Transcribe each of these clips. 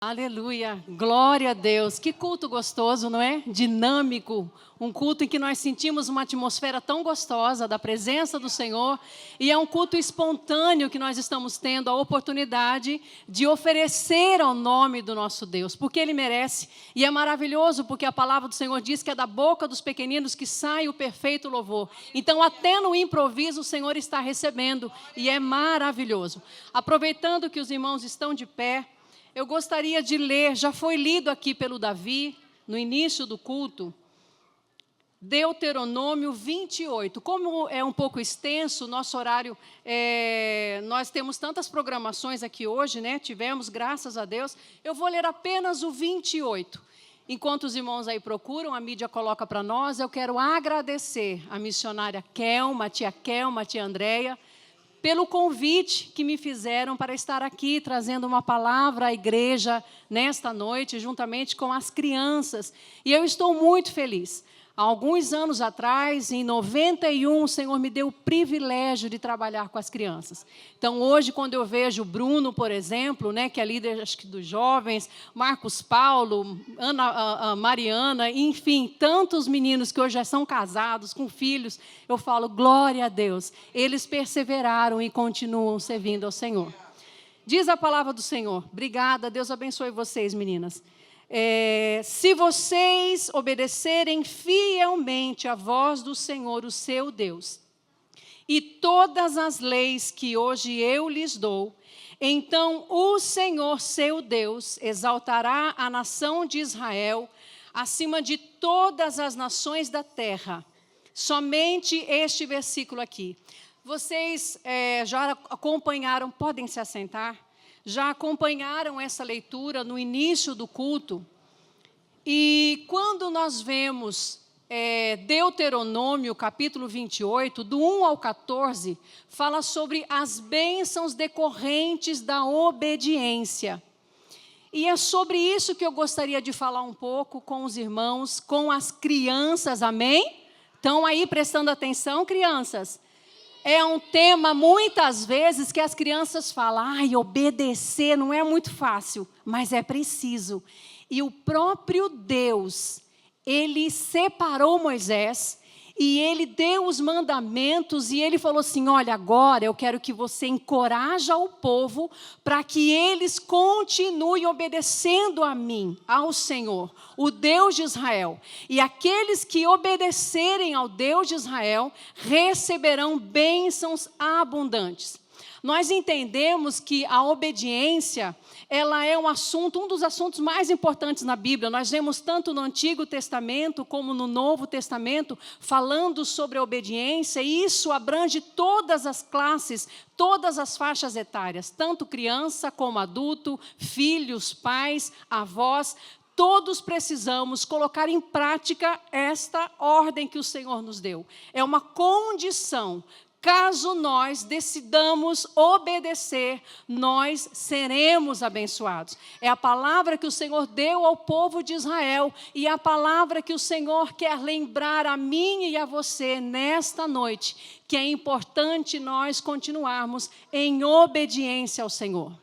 Aleluia, glória a Deus. Que culto gostoso, não é? Dinâmico, um culto em que nós sentimos uma atmosfera tão gostosa da presença do Senhor, e é um culto espontâneo que nós estamos tendo a oportunidade de oferecer ao nome do nosso Deus, porque Ele merece, e é maravilhoso porque a palavra do Senhor diz que é da boca dos pequeninos que sai o perfeito louvor. Então até no improviso o Senhor está recebendo, e é maravilhoso. Aproveitando que os irmãos estão de pé, eu gostaria de ler, já foi lido aqui pelo Davi, no início do culto, Deuteronômio 28. Como é um pouco extenso, nosso horário, nós temos tantas programações aqui hoje, né? Tivemos, graças a Deus. Eu vou ler apenas o 28. Enquanto os irmãos aí procuram, a mídia coloca para nós, eu quero agradecer a missionária Kelma, a tia Andréia, pelo convite que me fizeram para estar aqui, trazendo uma palavra à igreja nesta noite, juntamente com as crianças. E eu estou muito feliz. Há alguns anos atrás, em 91, o Senhor me deu o privilégio de trabalhar com as crianças. Então, hoje, quando eu vejo o Bruno, por exemplo, né, que é líder acho que dos jovens, Marcos Paulo, Mariana, enfim, tantos meninos que hoje já são casados, com filhos, eu falo, glória a Deus, eles perseveraram e continuam servindo ao Senhor. Diz a palavra do Senhor. Obrigada, Deus abençoe vocês, meninas. Se vocês obedecerem fielmente à voz do Senhor, o seu Deus, e todas as leis que hoje eu lhes dou, então o Senhor, seu Deus, exaltará a nação de Israel acima de todas as nações da terra. Somente este versículo aqui. Vocês já acompanharam, podem se assentar? Já acompanharam essa leitura no início do culto, e quando nós vemos Deuteronômio, capítulo 28, do 1 ao 14, fala sobre as bênçãos decorrentes da obediência. E é sobre isso que eu gostaria de falar um pouco com os irmãos, com as crianças, amém? Estão aí prestando atenção, crianças? É um tema, muitas vezes, que as crianças falam, obedecer não é muito fácil, mas é preciso. E o próprio Deus, Ele separou Moisés, e Ele deu os mandamentos, e Ele falou assim, olha, agora eu quero que você encoraje o povo, para que eles continuem obedecendo a mim, ao Senhor, o Deus de Israel. E aqueles que obedecerem ao Deus de Israel, receberão bênçãos abundantes. Nós entendemos que a obediência, ela é um dos assuntos mais importantes na Bíblia. Nós vemos tanto no Antigo Testamento como no Novo Testamento falando sobre a obediência, e isso abrange todas as classes, todas as faixas etárias, tanto criança como adulto, filhos, pais, avós. Todos precisamos colocar em prática esta ordem que o Senhor nos deu. É uma condição. Caso nós decidamos obedecer, nós seremos abençoados. É a palavra que o Senhor deu ao povo de Israel, e a palavra que o Senhor quer lembrar a mim e a você nesta noite, que é importante nós continuarmos em obediência ao Senhor.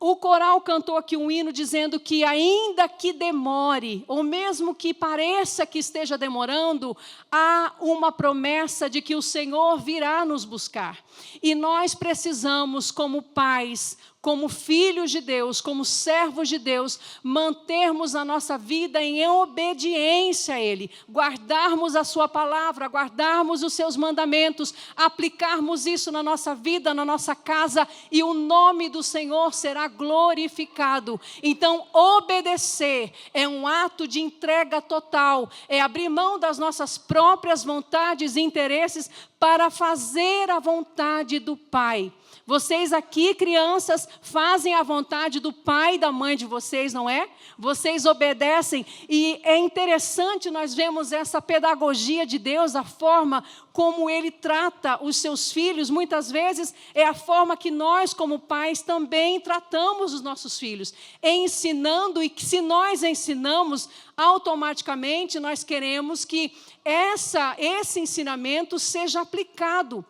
O coral cantou aqui um hino dizendo que ainda que demore, ou mesmo que pareça que esteja demorando, há uma promessa de que o Senhor virá nos buscar. E nós precisamos, como pais, como filhos de Deus, como servos de Deus, mantermos a nossa vida em obediência a Ele, guardarmos a sua palavra, guardarmos os seus mandamentos, aplicarmos isso na nossa vida, na nossa casa, e o nome do Senhor será glorificado. Então, obedecer é um ato de entrega total, é abrir mão das nossas próprias vontades e interesses para fazer a vontade do Pai. Vocês aqui, crianças, fazem a vontade do pai e da mãe de vocês, não é? Vocês obedecem, e é interessante nós vemos essa pedagogia de Deus, a forma como Ele trata os seus filhos. Muitas vezes é a forma que nós, como pais, também tratamos os nossos filhos, ensinando, e que se nós ensinamos, automaticamente nós queremos que esse ensinamento seja aplicado.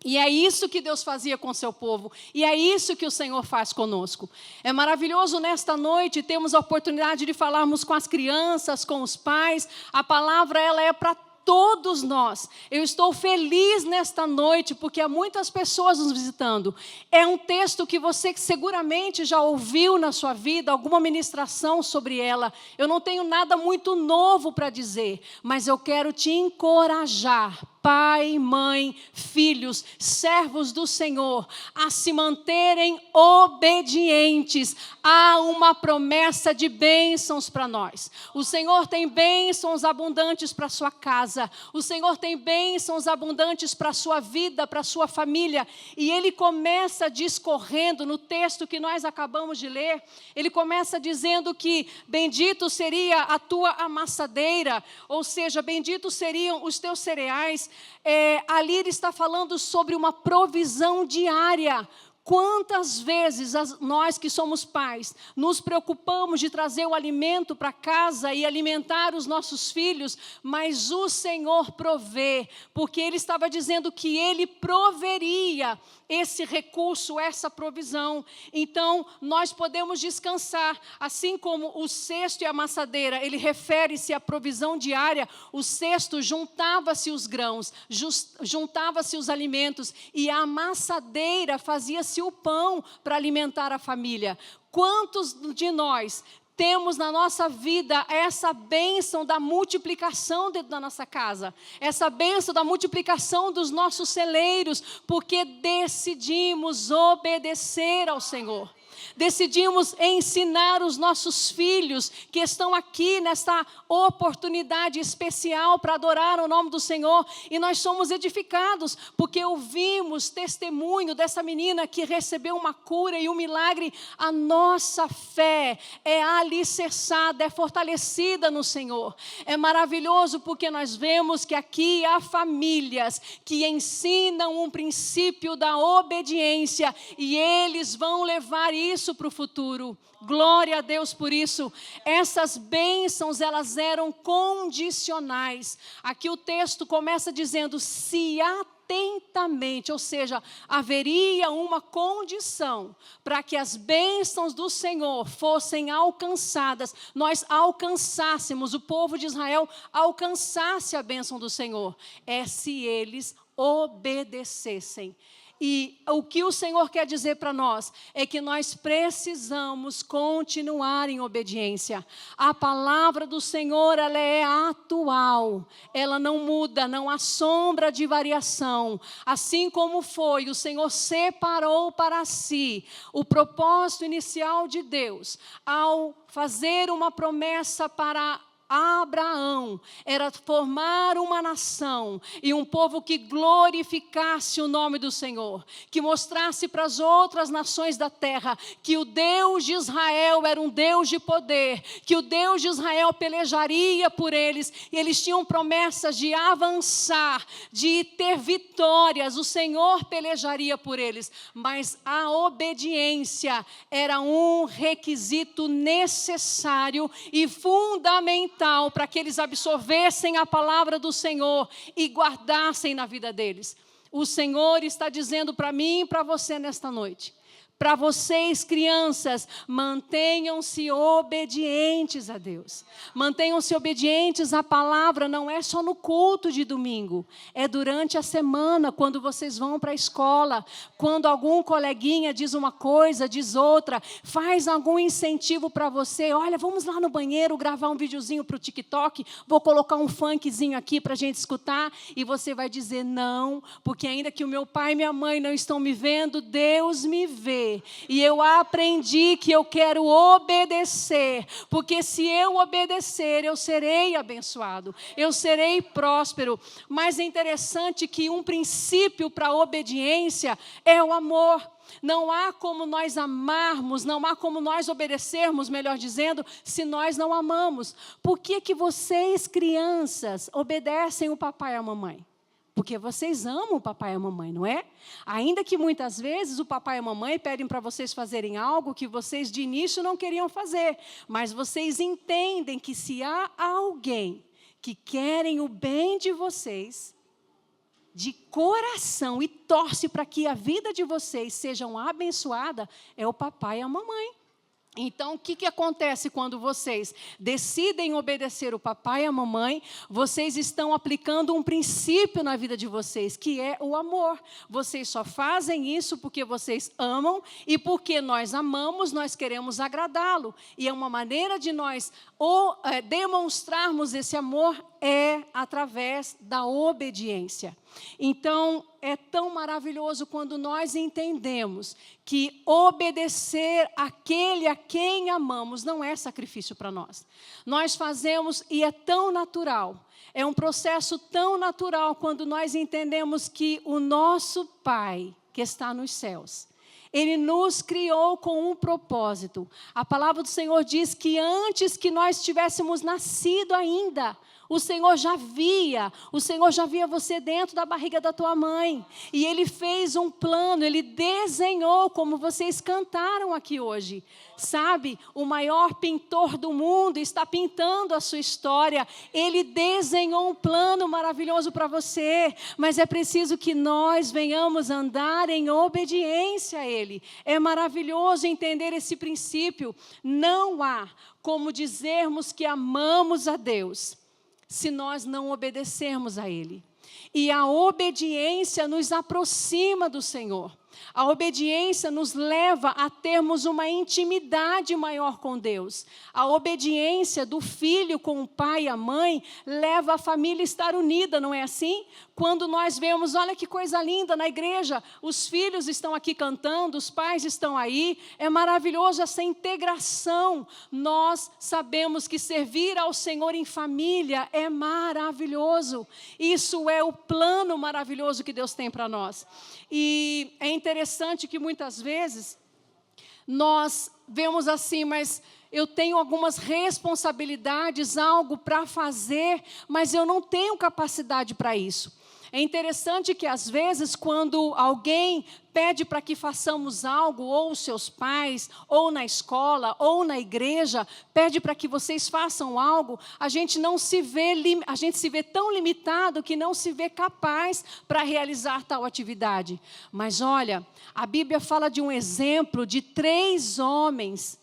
E é isso que Deus fazia com o seu povo. E é isso que o Senhor faz conosco. É maravilhoso nesta noite termos a oportunidade de falarmos com as crianças, com os pais. A palavra, ela é para todos nós. Eu estou feliz nesta noite, porque há muitas pessoas nos visitando. É um texto que você seguramente já ouviu na sua vida, alguma ministração sobre ela. Eu não tenho nada muito novo para dizer, mas eu quero te encorajar, pai, mãe, filhos, servos do Senhor, a se manterem obedientes. Há uma promessa de bênçãos para nós. O Senhor tem bênçãos abundantes para a sua casa. O Senhor tem bênçãos abundantes para a sua vida, para a sua família. E Ele começa discorrendo no texto que nós acabamos de ler. Ele começa dizendo que bendito seria a tua amassadeira, ou seja, benditos seriam os teus cereais. Ali ele está falando sobre uma provisão diária. Quantas vezes nós que somos pais nos preocupamos de trazer o alimento para casa e alimentar os nossos filhos, mas o Senhor provê, porque Ele estava dizendo que Ele proveria esse recurso, essa provisão. Então, nós podemos descansar, assim como o cesto e a amassadeira, ele refere-se à provisão diária. O cesto juntava-se os grãos, juntava-se os alimentos, e a amassadeira fazia-se o pão para alimentar a família. Quantos de nós temos na nossa vida essa bênção da multiplicação dentro da nossa casa, essa bênção da multiplicação dos nossos celeiros, porque decidimos obedecer ao Senhor. Decidimos ensinar os nossos filhos que estão aqui nesta oportunidade especial para adorar o nome do Senhor, e nós somos edificados porque ouvimos testemunho dessa menina que recebeu uma cura e um milagre. A nossa fé é alicerçada, é fortalecida no Senhor. É maravilhoso porque nós vemos que aqui há famílias que ensinam um princípio da obediência, e eles vão levar isso para o futuro. Glória a Deus por isso. Essas bênçãos, elas eram condicionais. Aqui o texto começa dizendo: se atentamente, ou seja, haveria uma condição para que as bênçãos do Senhor fossem alcançadas, nós alcançássemos, o povo de Israel alcançasse a bênção do Senhor, é se eles obedecessem. E o que o Senhor quer dizer para nós é que nós precisamos continuar em obediência. A palavra do Senhor, ela é atual, ela não muda, não há sombra de variação. Assim como foi, o Senhor separou para si o propósito inicial de Deus ao fazer uma promessa para Abraão, era formar uma nação e um povo que glorificasse o nome do Senhor, que mostrasse para as outras nações da terra que o Deus de Israel era um Deus de poder, que o Deus de Israel pelejaria por eles, e eles tinham promessas de avançar, de ter vitórias. O Senhor pelejaria por eles, mas a obediência era um requisito necessário e fundamental para que eles absorvessem a palavra do Senhor e guardassem na vida deles. O Senhor está dizendo para mim e para você nesta noite: para vocês, crianças, mantenham-se obedientes a Deus. Mantenham-se obedientes à palavra, não é só no culto de domingo. É durante a semana, quando vocês vão para a escola, quando algum coleguinha diz uma coisa, diz outra, faz algum incentivo para você. Olha, vamos lá no banheiro gravar um videozinho para o TikTok, vou colocar um funkzinho aqui para a gente escutar. E você vai dizer: não, porque ainda que o meu pai e minha mãe não estão me vendo, Deus me vê. E eu aprendi que eu quero obedecer, porque se eu obedecer, eu serei abençoado, eu serei próspero. Mas é interessante que um princípio para a obediência é o amor. Não há como nós amarmos, não há como nós obedecermos, melhor dizendo, se nós não amamos. Por que vocês, crianças, obedecem o papai e a mamãe? Porque vocês amam o papai e a mamãe, não é? Ainda que muitas vezes o papai e a mamãe pedem para vocês fazerem algo que vocês de início não queriam fazer. Mas vocês entendem que se há alguém que querem o bem de vocês, de coração e torce para que a vida de vocês seja abençoada é o papai e a mamãe. Então, o que acontece quando vocês decidem obedecer o papai e a mamãe? Vocês estão aplicando um princípio na vida de vocês, que é o amor. Vocês só fazem isso porque vocês amam e porque nós amamos, nós queremos agradá-lo. E é uma maneira de nós demonstrarmos esse amor através da obediência. Então, é tão maravilhoso quando nós entendemos que obedecer aquele a quem amamos não é sacrifício para nós. Nós fazemos e é tão natural. É um processo tão natural quando nós entendemos que o nosso Pai, que está nos céus, Ele nos criou com um propósito. A palavra do Senhor diz que antes que nós tivéssemos nascido ainda, o Senhor já via você dentro da barriga da tua mãe. E Ele fez um plano, Ele desenhou, como vocês cantaram aqui hoje. Sabe, o maior pintor do mundo está pintando a sua história. Ele desenhou um plano maravilhoso para você. Mas é preciso que nós venhamos andar em obediência a Ele. É maravilhoso entender esse princípio. Não há como dizermos que amamos a Deus se nós não obedecermos a Ele. E a obediência nos aproxima do Senhor. A obediência nos leva a termos uma intimidade maior com Deus. A obediência do filho com o pai e a mãe leva a família a estar unida, não é assim? Quando nós vemos, olha que coisa linda na igreja, os filhos estão aqui cantando, os pais estão aí, é maravilhoso essa integração. Nós sabemos que servir ao Senhor em família é maravilhoso. Isso é o plano maravilhoso que Deus tem para nós. E é interessante que muitas vezes nós vemos assim, mas eu tenho algumas responsabilidades, algo para fazer, mas eu não tenho capacidade para isso. É interessante que, às vezes, quando alguém pede para que façamos algo, ou os seus pais, ou na escola, ou na igreja, pede para que vocês façam algo, a gente se vê tão limitado que não se vê capaz para realizar tal atividade. Mas olha, a Bíblia fala de um exemplo de 3 homens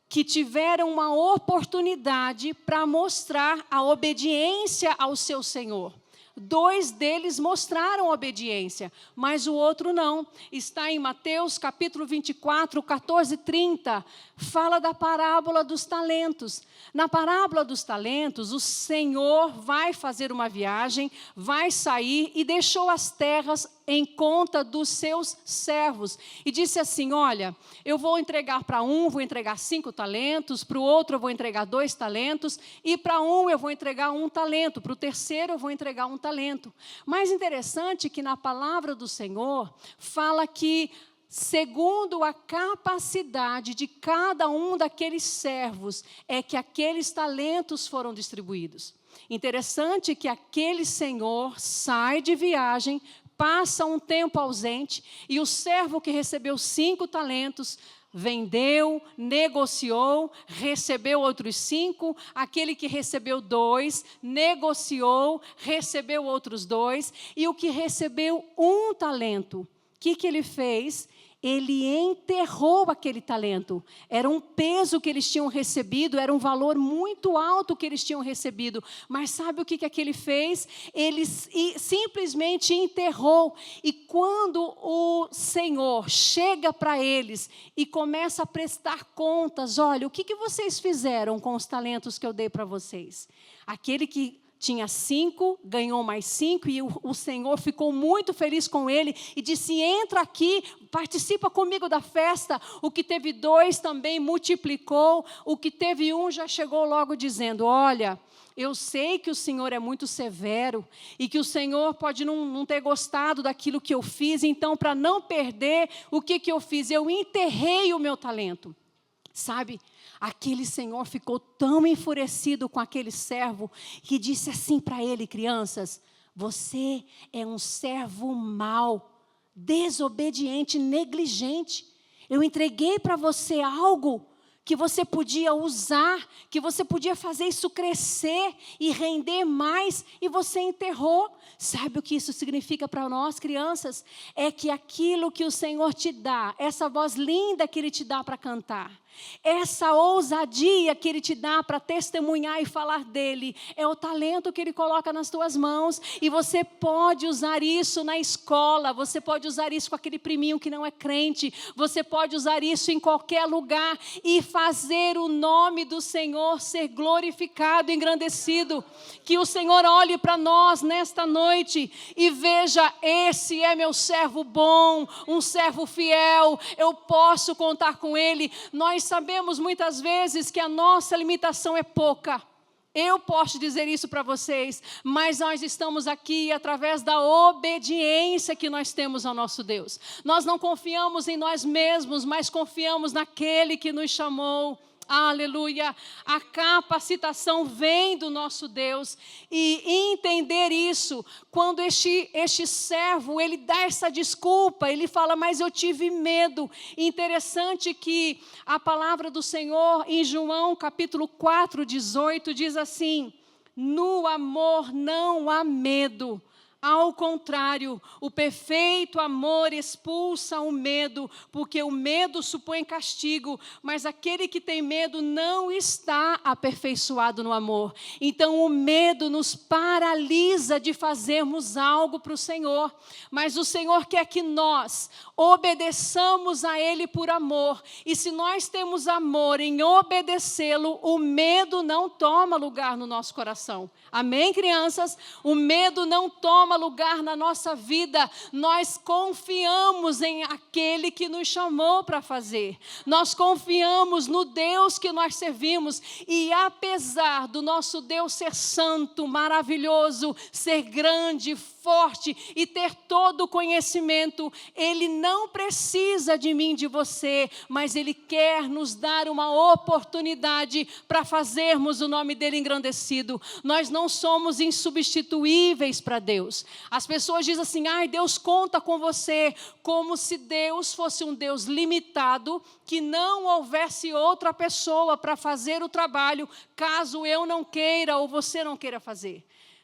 que tiveram uma oportunidade para mostrar a obediência ao seu Senhor. 2 deles mostraram obediência, mas o outro não. Está em Mateus capítulo 24, 14 e 30. Fala da parábola dos talentos. Na parábola dos talentos, o Senhor vai fazer uma viagem, vai sair e deixou as terras em conta dos seus servos. E disse assim, olha, eu vou entregar para um, vou entregar 5 talentos, para o outro eu vou entregar 2 talentos, e para um eu vou entregar 1 talento, para o terceiro eu vou entregar 1 talento. Mais interessante que na palavra do Senhor, fala que segundo a capacidade de cada um daqueles servos, é que aqueles talentos foram distribuídos. Interessante que aquele senhor sai de viagem, passa um tempo ausente, e o servo que recebeu 5 talentos, vendeu, negociou, recebeu outros 5, aquele que recebeu 2, negociou, recebeu outros 2, e o que recebeu 1 talento, o que ele fez? Ele enterrou aquele talento. Era um peso que eles tinham recebido, era um valor muito alto que eles tinham recebido. Mas sabe o que ele fez? Ele simplesmente enterrou. E quando o Senhor chega para eles e começa a prestar contas, olha, o que vocês fizeram com os talentos que eu dei para vocês? Aquele que tinha 5, ganhou mais 5, e o Senhor ficou muito feliz com ele e disse, entra aqui, participa comigo da festa. O que teve 2 também multiplicou, o que teve 1 já chegou logo dizendo, olha, eu sei que o Senhor é muito severo e que o Senhor pode não ter gostado daquilo que eu fiz, então para não perder, o que eu fiz? Eu enterrei o meu talento. Sabe, aquele senhor ficou tão enfurecido com aquele servo que disse assim para ele, crianças, você é um servo mau, desobediente, negligente. Eu entreguei para você algo que você podia usar, que você podia fazer isso crescer e render mais, e você enterrou. Sabe o que isso significa para nós, crianças? É que aquilo que o Senhor te dá, essa voz linda que Ele te dá para cantar, essa ousadia que Ele te dá para testemunhar e falar dEle, é o talento que Ele coloca nas tuas mãos, e você pode usar isso na escola, você pode usar isso com aquele priminho que não é crente, você pode usar isso em qualquer lugar, e fazer o nome do Senhor ser glorificado, engrandecido. Que o Senhor olhe para nós nesta noite e veja: esse é meu servo bom, um servo fiel, eu posso contar com ele. Nós sabemos muitas vezes que a nossa limitação é pouca. Eu posso dizer isso para vocês, mas nós estamos aqui através da obediência que nós temos ao nosso Deus. Nós não confiamos em nós mesmos, mas confiamos naquele que nos chamou. Aleluia, a capacitação vem do nosso Deus, e entender isso, quando este servo, ele dá essa desculpa, ele fala: mas eu tive medo. Interessante que a palavra do Senhor em João capítulo 4, 18 diz assim: no amor não há medo. Ao contrário, o perfeito amor expulsa o medo, porque o medo supõe castigo, mas aquele que tem medo não está aperfeiçoado no amor. Então o medo nos paralisa de fazermos algo para o Senhor, mas o Senhor quer que nós obedeçamos a Ele por amor, e se nós temos amor em obedecê-lo, o medo não toma lugar no nosso coração. Amém, crianças? O medo não toma lugar na nossa vida. Nós confiamos em aquele que nos chamou para fazer. Nós confiamos no Deus que nós servimos. E apesar do nosso Deus ser santo, maravilhoso, ser grande, forte e ter todo o conhecimento, Ele não precisa de mim, de você, mas Ele quer nos dar uma oportunidade para fazermos o nome dEle engrandecido. Nós não somos insubstituíveis para Deus. As pessoas dizem assim: ai, Deus conta com você, como se Deus fosse um Deus limitado, que não houvesse outra pessoa para fazer o trabalho, caso eu não queira ou você não queira fazer.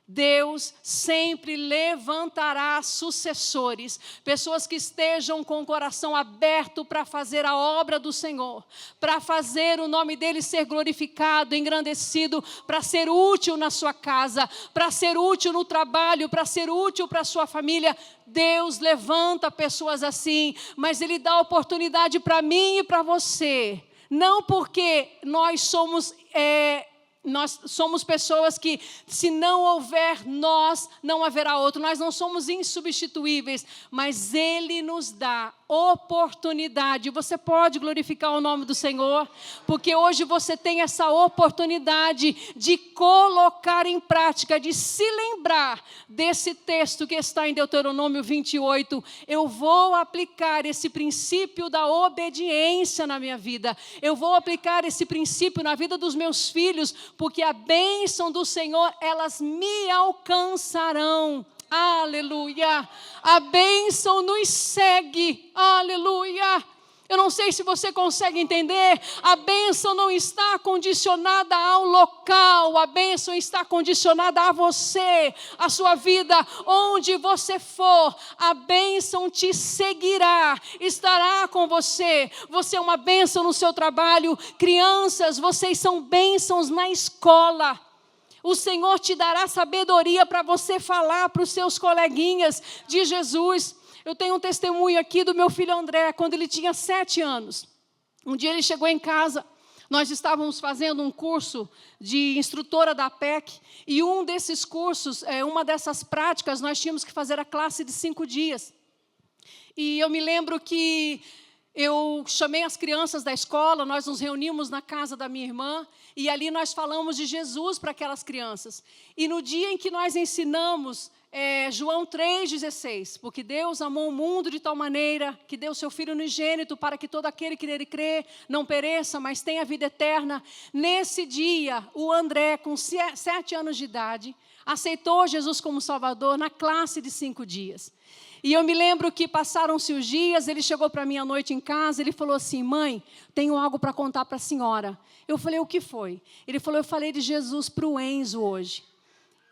Deus sempre levantará sucessores, pessoas que estejam com o coração aberto para fazer a obra do Senhor, para fazer o nome dEle ser glorificado, engrandecido, para ser útil na sua casa, para ser útil no trabalho, para ser útil para a sua família. Deus levanta pessoas assim, mas Ele dá oportunidade para mim e para você, não porque nós somos pessoas que, se não houver nós, não haverá outro. Nós não somos insubstituíveis, mas Ele nos dá oportunidade. Você pode glorificar o nome do Senhor, porque hoje você tem essa oportunidade de colocar em prática, de se lembrar desse texto que está em Deuteronômio 28. Eu vou aplicar esse princípio da obediência na minha vida. Eu vou aplicar esse princípio na vida dos meus filhos, porque a bênção do Senhor, elas me alcançarão. Aleluia, a bênção nos segue, aleluia. Eu não sei se você consegue entender, a bênção não está condicionada ao local, a bênção está condicionada a você, a sua vida, onde você for, a bênção te seguirá, estará com você. Você é uma bênção no seu trabalho, crianças, vocês são bênçãos na escola. O Senhor te dará sabedoria para você falar para os seus coleguinhas de Jesus. Eu tenho um testemunho aqui do meu filho André, quando ele tinha 7 anos. Um dia ele chegou em casa, nós estávamos fazendo um curso de instrutora da APEC, e um desses cursos, uma dessas práticas, nós tínhamos que fazer a classe de 5 dias. E eu me lembro que eu chamei as crianças da escola, nós nos reunimos na casa da minha irmã, e ali nós falamos de Jesus para aquelas crianças. E no dia em que nós ensinamos João 3,16, porque Deus amou o mundo de tal maneira que deu seu Filho unigênito para que todo aquele que nele crê não pereça, mas tenha vida eterna. Nesse dia, o André, com 7 anos de idade, aceitou Jesus como Salvador na classe de 5 dias. E eu me lembro que passaram-se os dias, ele chegou para mim à noite em casa, ele falou assim: mãe, tenho algo para contar para a senhora. Eu falei: o que foi? Ele falou: eu falei de Jesus para o Enzo hoje.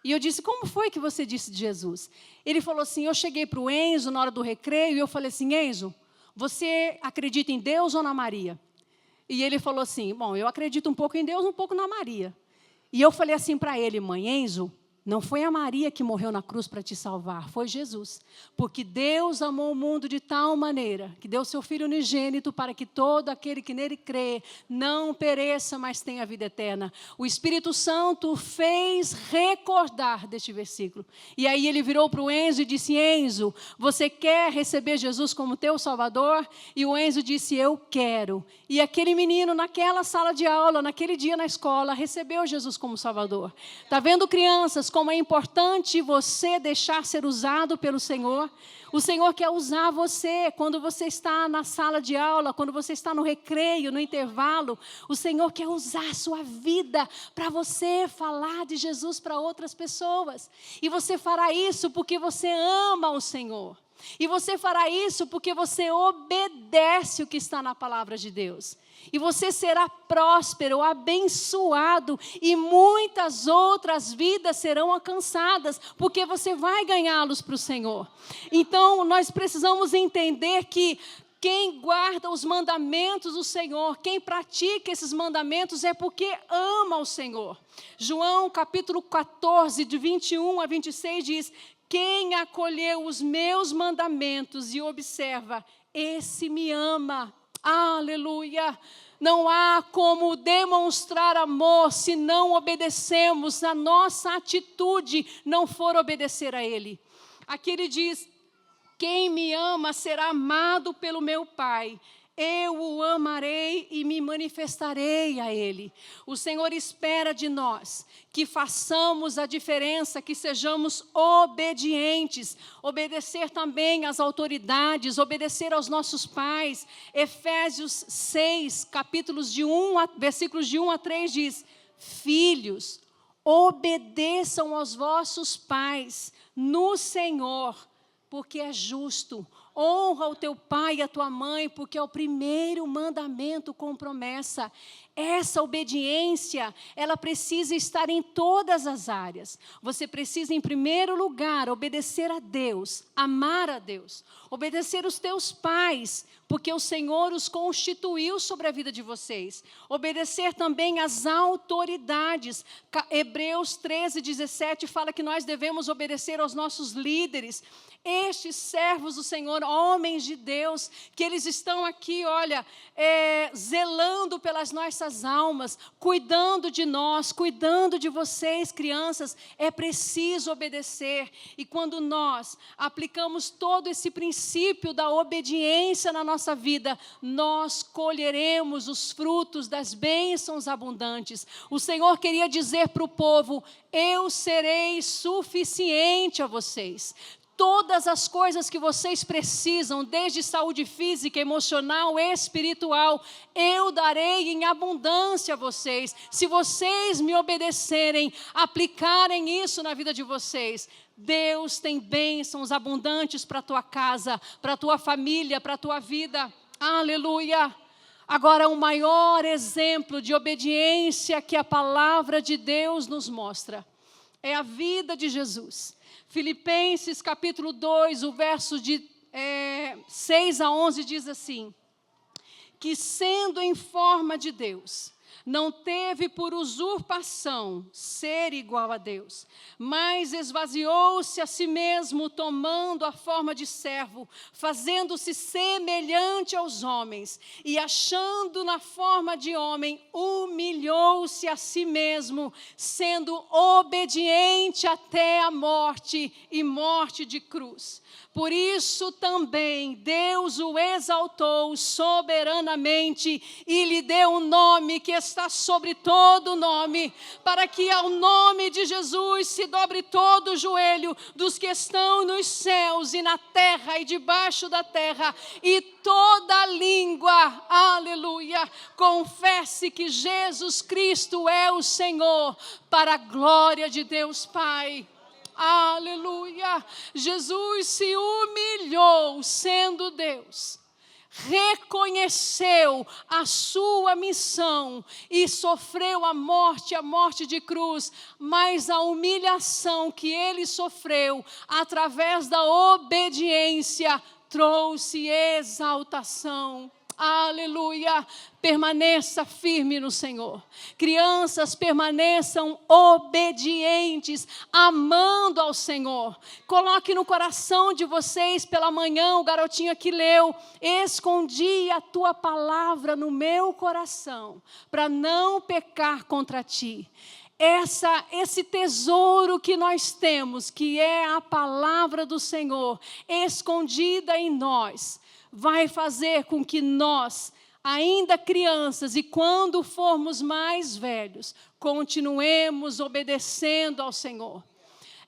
E eu disse: como foi que você disse de Jesus? Ele falou assim: eu cheguei para o Enzo na hora do recreio e eu falei assim: Enzo, você acredita em Deus ou na Maria? E ele falou assim: bom, eu acredito um pouco em Deus, um pouco na Maria. E eu falei assim para ele: mãe, Enzo, não foi a Maria que morreu na cruz para te salvar, foi Jesus. Porque Deus amou o mundo de tal maneira que deu seu Filho unigênito para que todo aquele que nele crê não pereça, mas tenha a vida eterna. O Espírito Santo fez recordar deste versículo. E aí ele virou para o Enzo e disse: Enzo, você quer receber Jesus como teu Salvador? E o Enzo disse: eu quero. E aquele menino naquela sala de aula, naquele dia na escola, recebeu Jesus como Salvador. Está vendo, crianças, como é importante você deixar ser usado pelo Senhor? O Senhor quer usar você quando você está na sala de aula, quando você está no recreio, no intervalo. O Senhor quer usar a sua vida para você falar de Jesus para outras pessoas. E você fará isso porque você ama o Senhor. E você fará isso porque você obedece o que está na palavra de Deus. E você será próspero, abençoado, e muitas outras vidas serão alcançadas, porque você vai ganhá-los para o Senhor. Então, nós precisamos entender que quem guarda os mandamentos do Senhor, quem pratica esses mandamentos é porque ama o Senhor. João capítulo 14, de 21 a 26 diz: quem acolheu os meus mandamentos e observa, esse me ama. Aleluia! Não há como demonstrar amor se não obedecemos, a nossa atitude não for obedecer a Ele. Aqui ele diz: quem me ama será amado pelo meu Pai. Eu o amarei e me manifestarei a Ele. O Senhor espera de nós que façamos a diferença, que sejamos obedientes, obedecer também às autoridades, obedecer aos nossos pais. Efésios 6, versículos de 1 a 3 diz: filhos, obedeçam aos vossos pais no Senhor, porque é justo. Honra o teu pai e a tua mãe, porque é o primeiro mandamento com promessa. Essa obediência, ela precisa estar em todas as áreas. Você precisa, em primeiro lugar, obedecer a Deus, amar a Deus, obedecer os teus pais, porque o Senhor os constituiu sobre a vida de vocês. Obedecer também às autoridades. Hebreus 13, 17 fala que nós devemos obedecer aos nossos líderes. Estes servos do Senhor, homens de Deus, que eles estão aqui, olha, zelando pelas nossas almas, cuidando de nós, cuidando de vocês, crianças, é preciso obedecer. E quando nós aplicamos todo esse princípio da obediência na nossa vida, nós colheremos os frutos das bênçãos abundantes. O Senhor queria dizer para o povo: eu serei suficiente a vocês. Todas as coisas que vocês precisam, desde saúde física, emocional, espiritual, eu darei em abundância a vocês. Se vocês me obedecerem, aplicarem isso na vida de vocês, Deus tem bênçãos abundantes para a tua casa, para a tua família, para a tua vida. Aleluia! Agora, o maior exemplo de obediência que a palavra de Deus nos mostra é a vida de Jesus. Filipenses capítulo 2, o verso de 6 a 11 diz assim: que sendo em forma de Deus, não teve por usurpação ser igual a Deus, mas esvaziou-se a si mesmo, tomando a forma de servo, fazendo-se semelhante aos homens, e achando na forma de homem, humilhou-se a si mesmo, sendo obediente até a morte, e morte de cruz. Por isso também Deus o exaltou soberanamente e lhe deu um nome que está sobre todo nome, para que ao nome de Jesus se dobre todo o joelho dos que estão nos céus e na terra e debaixo da terra, e toda língua, aleluia, confesse que Jesus Cristo é o Senhor, para a glória de Deus Pai. Aleluia. Jesus se humilhou sendo Deus. Reconheceu a sua missão e sofreu a morte de cruz, mas a humilhação que ele sofreu através da obediência trouxe exaltação. Aleluia. Permaneça firme no Senhor. Crianças, permaneçam obedientes, amando ao Senhor. Coloque no coração de vocês, pela manhã, o garotinho aqui leu: escondi a tua palavra no meu coração, para não pecar contra ti. Esse tesouro que nós temos, que é a palavra do Senhor, escondida em nós, vai fazer com que nós, ainda crianças, e quando formos mais velhos, continuemos obedecendo ao Senhor.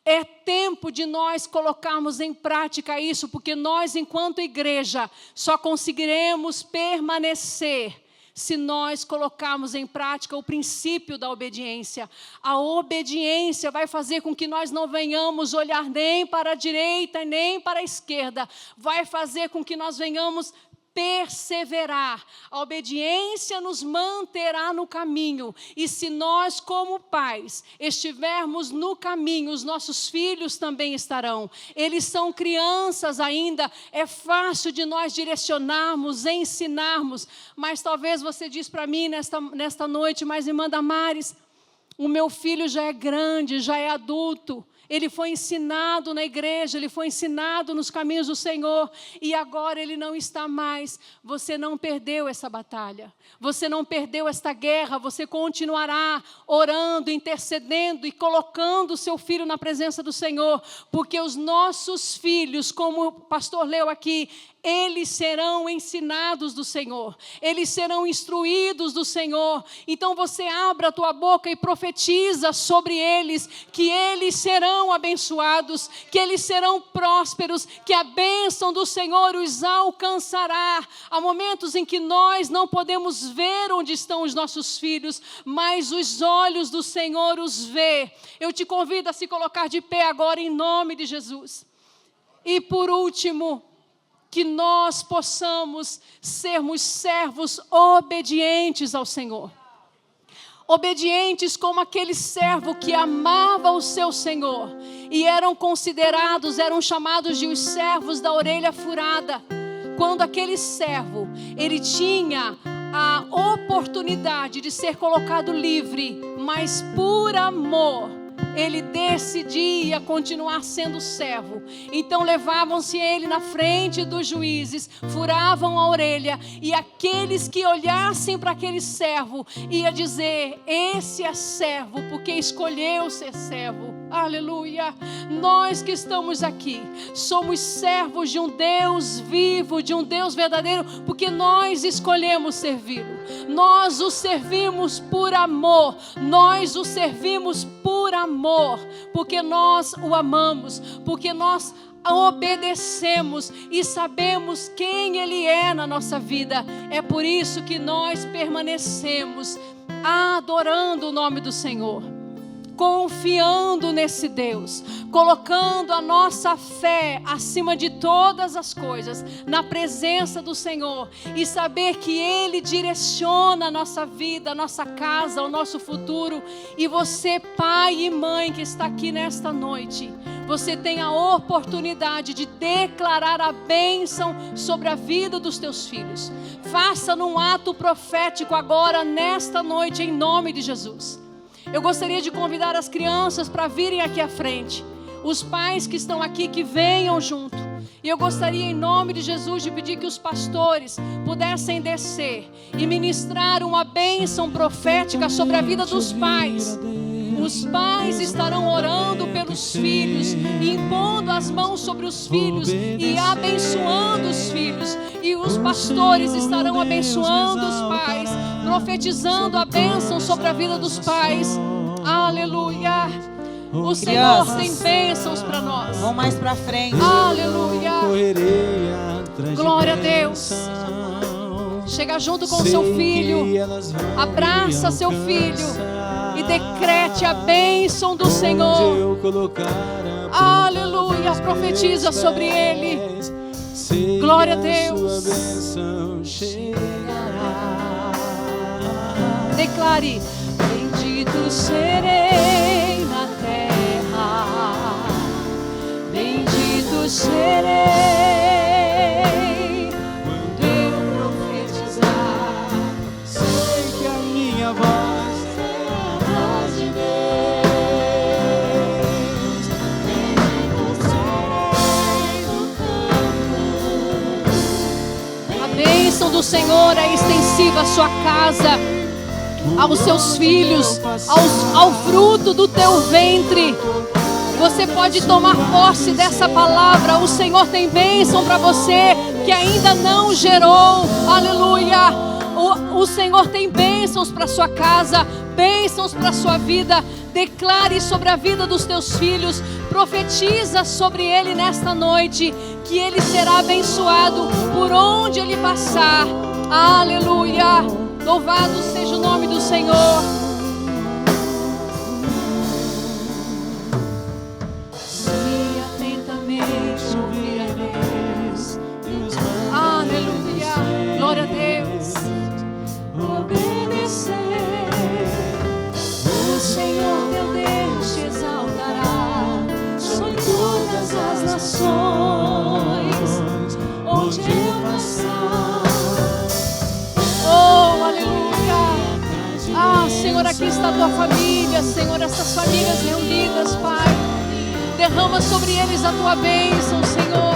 É tempo de nós colocarmos em prática isso, porque nós, enquanto igreja, só conseguiremos permanecer se nós colocarmos em prática o princípio da obediência. A obediência vai fazer com que nós não venhamos olhar nem para a direita nem para a esquerda. Vai fazer com que nós venhamos perseverar. A obediência nos manterá no caminho. E se nós, como pais, estivermos no caminho, os nossos filhos também estarão. Eles são crianças ainda, é fácil de nós direcionarmos, ensinarmos. Mas talvez você diz para mim nesta noite: mas irmã Damares, o meu filho já é grande, já é adulto. Ele foi ensinado na igreja, ele foi ensinado nos caminhos do Senhor, e agora ele não está mais. Você não perdeu essa batalha, você não perdeu esta guerra, você continuará orando, intercedendo e colocando o seu filho na presença do Senhor, porque os nossos filhos, como o pastor leu aqui, eles serão ensinados do Senhor, eles serão instruídos do Senhor. Então você abra a tua boca e profetiza sobre eles, que eles serão abençoados, que eles serão prósperos, que a bênção do Senhor os alcançará. Há momentos em que nós não podemos ver onde estão os nossos filhos, mas os olhos do Senhor os vê. Eu te convido a se colocar de pé agora em nome de Jesus. E por último, que nós possamos sermos servos obedientes ao Senhor. Obedientes como aquele servo que amava o seu Senhor. E eram chamados de os servos da orelha furada. Quando aquele servo, ele tinha a oportunidade de ser colocado livre, mas por amor, ele decidia continuar sendo servo. Então levavam-se ele na frente dos juízes, furavam a orelha, e aqueles que olhassem para aquele servo ia dizer: esse é servo porque escolheu ser servo. Aleluia. Nós que estamos aqui somos servos de um Deus vivo, de um Deus verdadeiro, porque nós escolhemos servi-lo. Nós o servimos por amor. Nós o servimos por amor, porque nós o amamos, porque nós obedecemos e sabemos quem Ele é na nossa vida. É por isso que nós permanecemos adorando o nome do Senhor, confiando nesse Deus, colocando a nossa fé acima de todas as coisas, na presença do Senhor, e saber que Ele direciona a nossa vida, a nossa casa, o nosso futuro. E você, pai e mãe que está aqui nesta noite, você tem a oportunidade de declarar a bênção sobre a vida dos teus filhos. Faça num ato profético agora, nesta noite, em nome de Jesus. Eu gostaria de convidar as crianças para virem aqui à frente. Os pais que estão aqui, que venham junto. E eu gostaria, em nome de Jesus, de pedir que os pastores pudessem descer e ministrar uma bênção profética sobre a vida dos pais. Os pais estarão orando pelos filhos, impondo as mãos sobre os filhos e abençoando os filhos. E os pastores estarão abençoando os pais, profetizando a bênção sobre a vida dos pais. Aleluia. O Senhor tem bênçãos para nós. Vão mais para frente. Aleluia. Glória a Deus. Chega junto com o seu filho, abraça seu filho e decrete a bênção do Senhor. Aleluia, profetiza sobre ele. Glória a Deus. Declare: bendito serei na terra, bendito serei quando eu profetizar. Sei que a minha voz é a voz de Deus. Bendito serei no campo. A bênção do Senhor é extensiva à sua casa, aos seus filhos, ao fruto do teu ventre. Você pode tomar posse dessa palavra. O Senhor tem bênção para você que ainda não gerou. Aleluia. O Senhor tem bênçãos para sua casa, bênçãos para sua vida. Declare sobre a vida dos teus filhos. Profetiza sobre ele nesta noite, que ele será abençoado por onde ele passar. Aleluia. Louvado seja o nome do Senhor. Se atentamente ouvir a Deus. Aleluia. Glória a Deus. Obedecer. O Senhor teu Deus te exaltará sobre todas as nações onde eu passar. Oh, aleluia. Senhor, aqui está a tua família, Senhor, essas famílias reunidas, Pai. Derrama sobre eles a tua bênção, Senhor.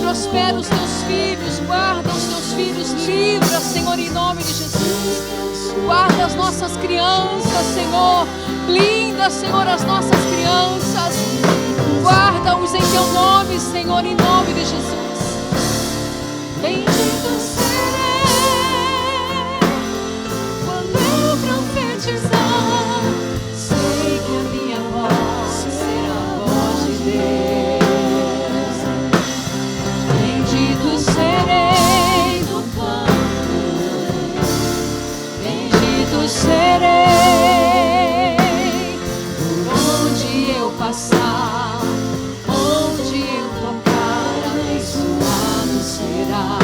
Prospera os teus filhos, guarda os teus filhos, livra, Senhor, em nome de Jesus. Guarda as nossas crianças, Senhor. Blinda, Senhor, as nossas crianças. Guarda-os em teu nome, Senhor, em nome de Jesus. Bendito serei quando eu profetizar. Sei que a minha voz será a voz de Deus. Bendito serei no campo, bendito serei por onde eu passar, onde eu tocar, abençoado será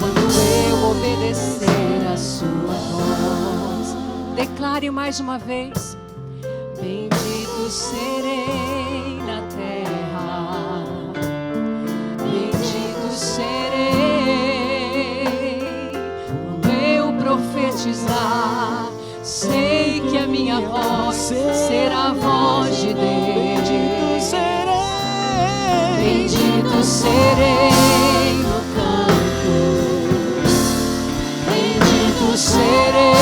quando eu obedecer a sua voz. Declare mais uma vez: bendito serei na terra, bendito serei quando eu profetizar. Sei que a minha voz será a voz de Deus. Bendito serei no campo, bendito serei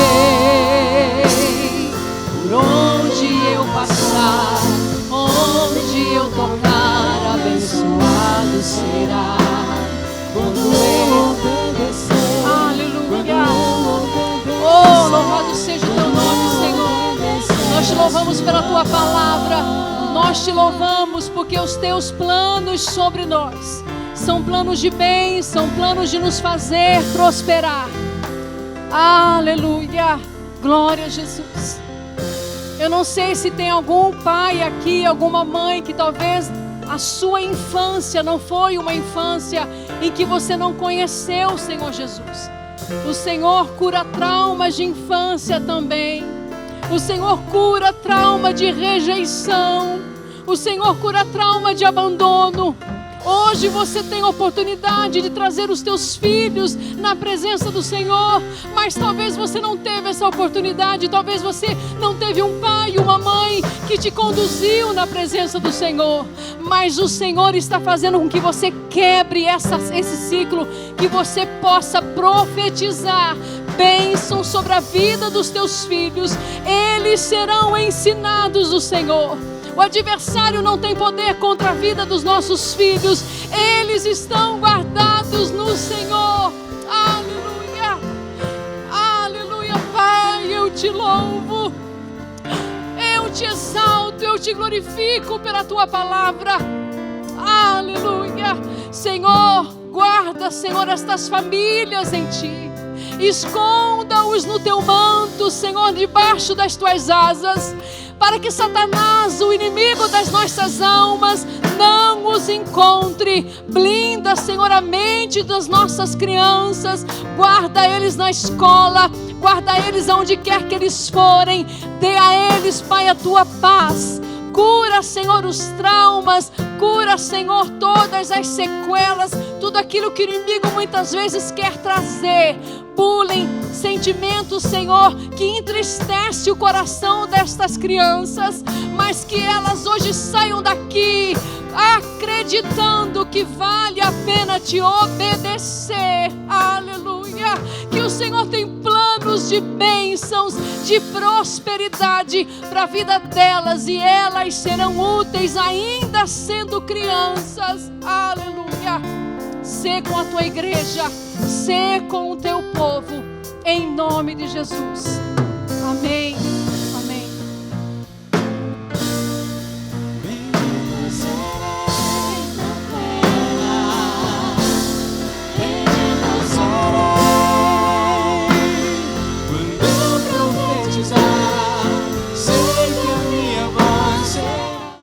por onde eu passar, onde eu tocar, abençoado será quando eu obedecer. Aleluia. Oh, louvado seja o teu nome, Senhor. Nós te louvamos pela tua palavra. Nós te louvamos porque os teus planos sobre nós são planos de bem, são planos de nos fazer prosperar. Aleluia. Glória a Jesus. Eu não sei se tem algum pai aqui, alguma mãe que talvez a sua infância não foi uma infância em que você não conheceu o Senhor Jesus. O Senhor cura traumas de infância também. O Senhor cura trauma de rejeição. O Senhor cura trauma de abandono. Hoje você tem a oportunidade de trazer os teus filhos na presença do Senhor, mas talvez você não teve essa oportunidade, talvez você não teve um pai, uma mãe que te conduziu na presença do Senhor, mas o Senhor está fazendo com que você quebre esse ciclo, que você possa profetizar bênção sobre a vida dos teus filhos. Eles serão ensinados do Senhor. O adversário não tem poder contra a vida dos nossos filhos. Eles estão guardados no Senhor. Aleluia. Aleluia, Pai, eu te louvo. Eu te exalto, eu te glorifico pela tua palavra. Aleluia. Senhor, guarda, Senhor, estas famílias em ti. Esconda-os no teu manto, Senhor, debaixo das tuas asas. para que Satanás, o inimigo das nossas almas, não os encontre. Blinda, Senhor, a mente das nossas crianças, guarda eles na escola, guarda eles aonde quer que eles forem, dê a eles, Pai, a tua paz. Cura, Senhor, os traumas, cura, Senhor, todas as sequelas, tudo aquilo que o inimigo muitas vezes quer trazer. Bullying, sentimentos, Senhor, que entristece o coração destas crianças, mas que elas hoje saiam daqui acreditando que vale a pena te obedecer. Aleluia! Que o Senhor tem planos de bênçãos, de prosperidade para a vida delas, e elas serão úteis ainda sendo crianças. Aleluia! Sê com a tua igreja, sê com o teu povo, em nome de Jesus. Amém.